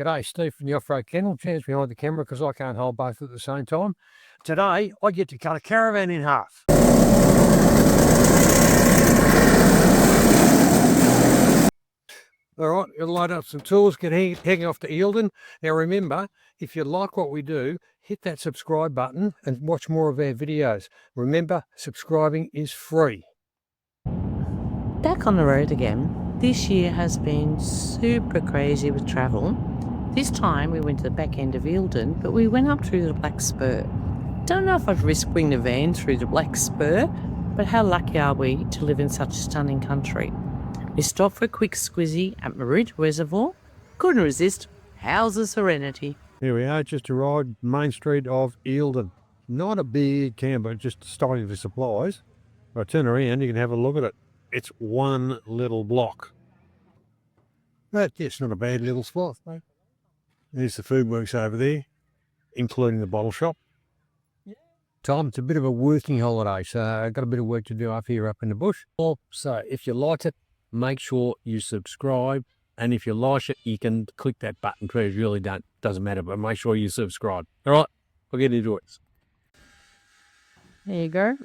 G'day, Steve from the Offroad Kennel. Chance behind the camera because I can't hold both at the same time. Today, I get to cut a Caravan in half. All right, you'll load up some tools, get heading off to Eildon. Now remember, if you like what we do, hit that subscribe button and watch more of our videos. Remember, subscribing is free. Back on the road again. This year has been super crazy with travel. This time we went to the back end of Eildon, but we went up through the Black Spur. Don't know if I'd risk bringing the van through the Black Spur, but how lucky are we to live in such stunning country? We stopped for a quick squizzy at Maroot Reservoir. Couldn't resist. How's the serenity? Here we are, just arrived main street of Eildon. Not a big camper, just starting for supplies. If I turn around, you can have a look at it. It's one little block. But it's not a bad little spot, mate. There's the food works over there, including the bottle shop. Tom, it's a bit of a working holiday, so I've got a bit of work to do up here, up in the bush. So if you liked it, make sure you subscribe. And if you like it, you can click that button too. It really doesn't matter, but make sure you subscribe. All right, we'll get into it. There you go.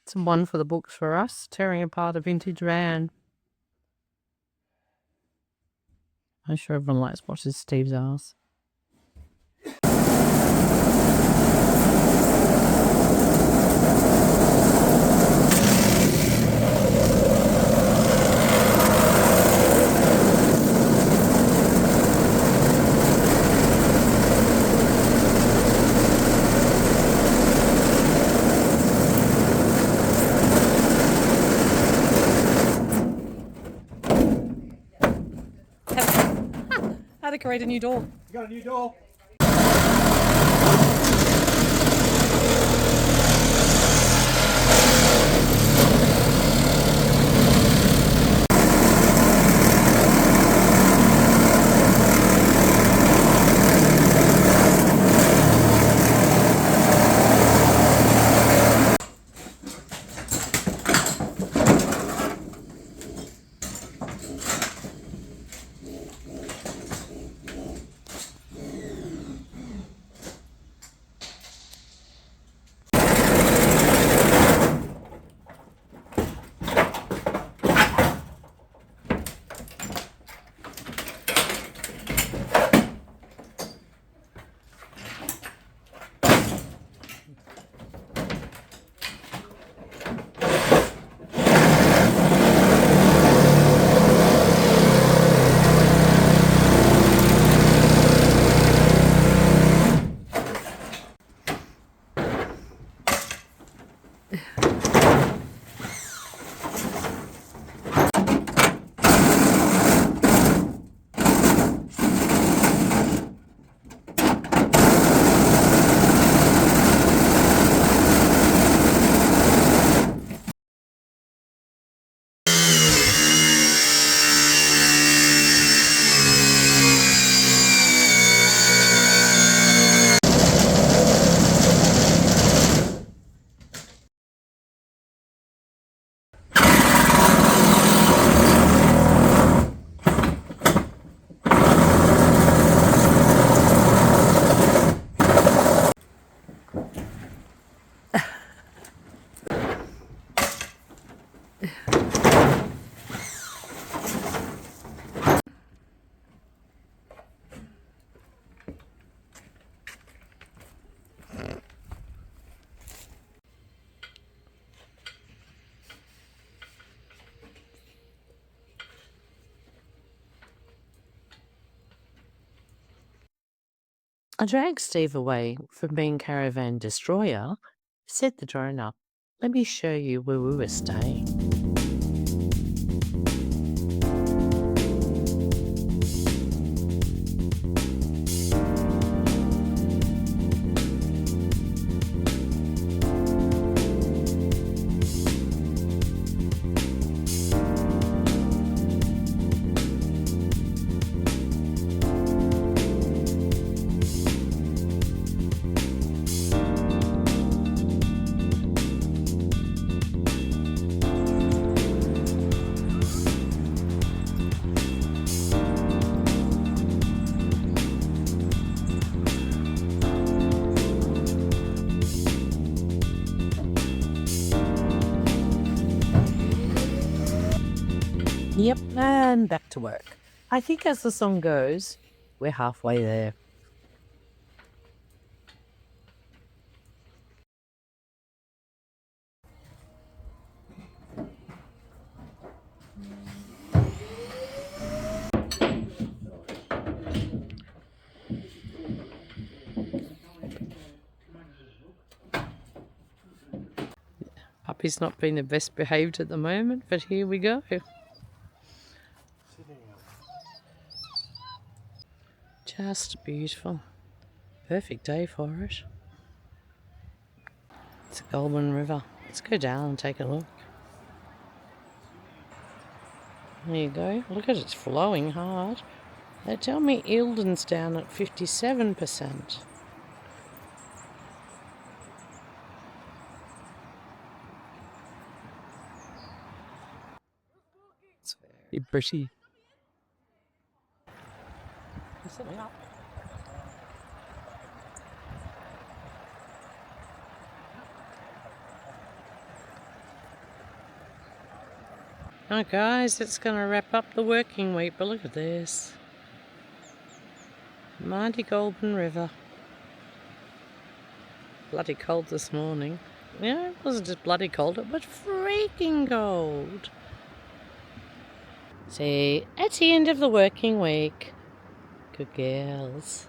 Some one for the books for us, tearing apart a vintage van. I'm sure everyone likes watching Steve's ass. How to create a new door. You got a new door? I dragged Steve away from being Caravan Destroyer, set the drone up. Let me show you where we were staying. Yep, and back to work. I think as the song goes, we're halfway there. Puppy's not been the best behaved at the moment, but here we go. Just beautiful. Perfect day for it. It's a Goulburn River. Let's go down and take a look. There you go. Look at it, it's flowing hard. They tell me Eildon's down at 57%. It's very pretty. Alright guys, it's going to wrap up the working week, but look at this. Mighty Goulburn River. Bloody cold this morning. Yeah, it wasn't just bloody cold, it was freaking cold. See, that's the end of the working week. Good girls.